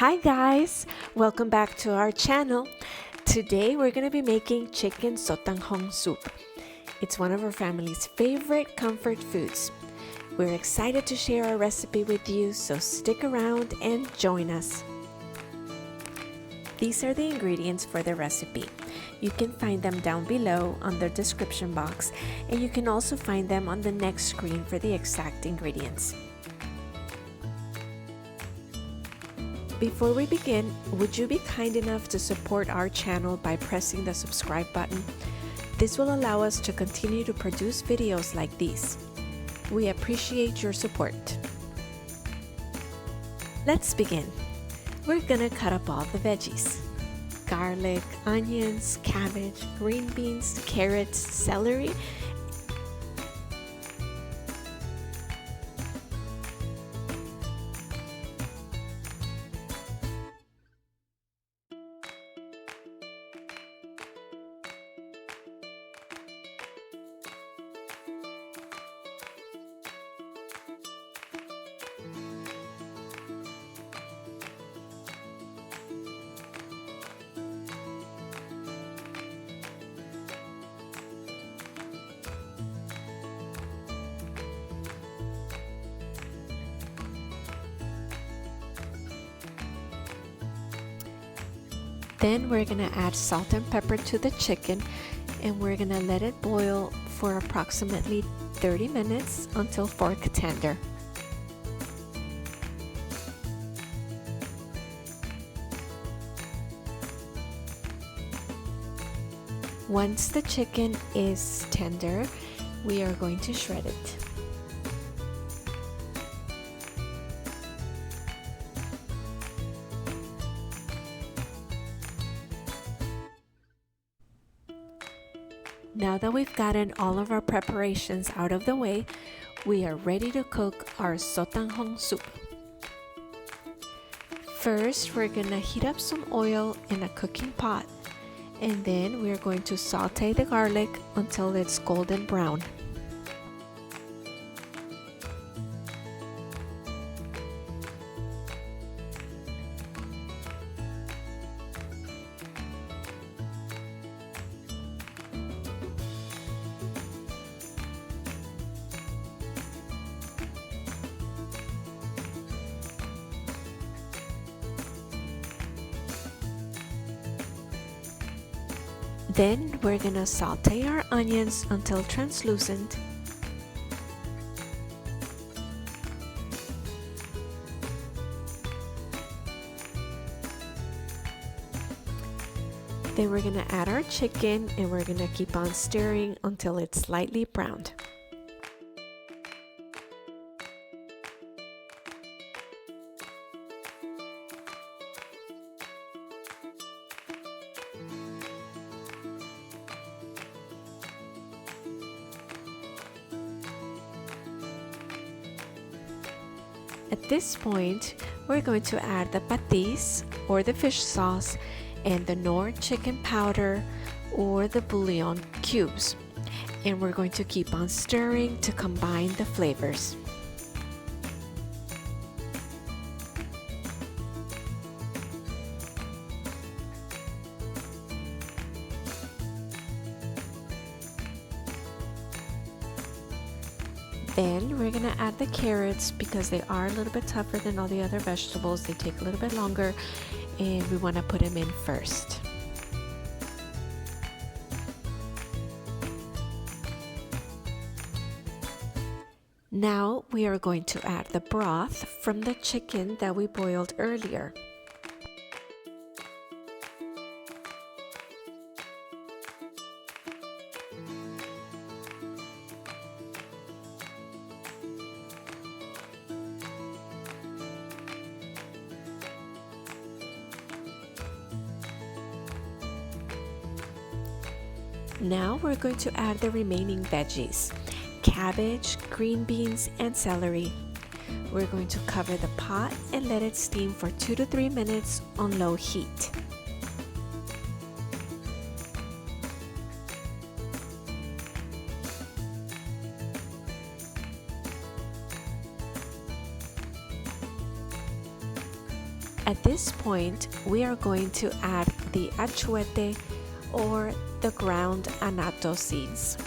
Hi guys, welcome back to our channel. Today we're going to be making chicken sotanghon soup. It's one of our family's favorite comfort foods. We're excited to share our recipe with you, so stick around and join us. These are the ingredients for the recipe. You can find them down below on the description box, and you can also find them on the next screen for the exact ingredients. Before we begin, would you be kind enough to support our channel by pressing the subscribe button? This will allow us to continue to produce videos like these. We appreciate your support. Let's begin. We're gonna cut up all the veggies. Garlic, onions, cabbage, green beans, carrots, celery, Then we're gonna add salt and pepper to the chicken, and we're gonna let it boil for approximately 30 minutes until fork tender. Once the chicken is tender, we are going to shred it. Now that we've gotten all of our preparations out of the way, we are ready to cook our sotanghon soup. First, we're gonna heat up some oil in a cooking pot, and then we're going to saute the garlic until it's golden brown. Then we're gonna saute our onions until translucent. Then we're gonna add our chicken, and we're gonna keep on stirring until it's lightly browned. At this point, we're going to add the patis, or the fish sauce, and the Knorr chicken powder, or the bouillon cubes. And we're going to keep on stirring to combine the flavors. Then we're gonna add the carrots because they are a little bit tougher than all the other vegetables. They take a little bit longer, and we wanna put them in first. Now we are going to add the broth from the chicken that we boiled earlier. Now we're going to add the remaining veggies: cabbage, green beans, and celery. We're going to cover the pot and let it steam for 2 to 3 minutes on low heat. At this point, we are going to add the achuete or the ground Annato seeds.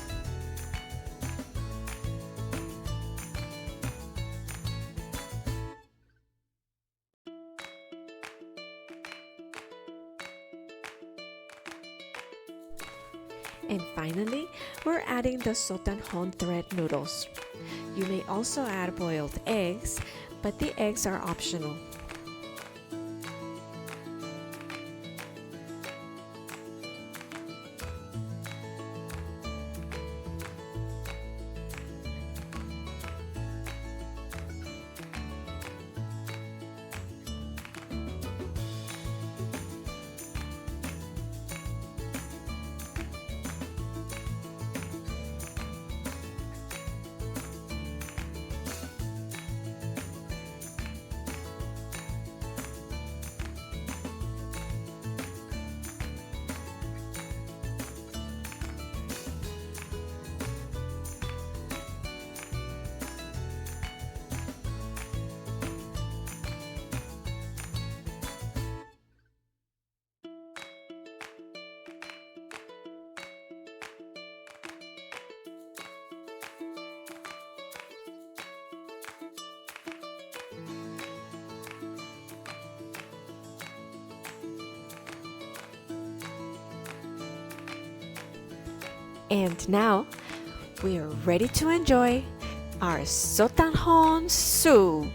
And finally, we're adding the sotanghon thread noodles. You may also add boiled eggs, but the eggs are optional. And now, we are ready to enjoy our sotanghon soup.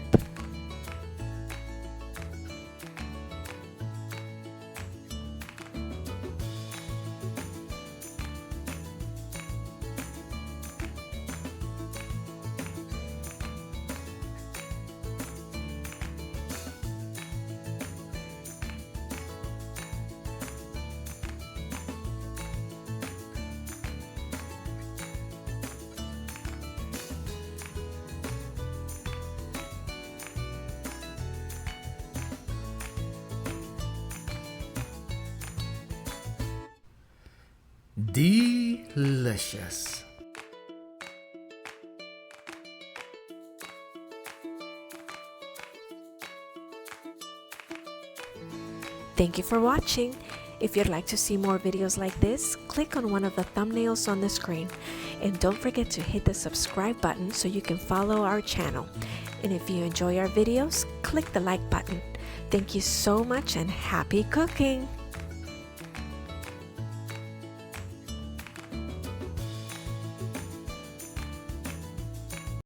Delicious. Thank you for watching. If you'd like to see more videos like this, click on one of the thumbnails on the screen. And don't forget to hit the subscribe button so you can follow our channel. And if you enjoy our videos, click the like button. Thank you so much and happy cooking!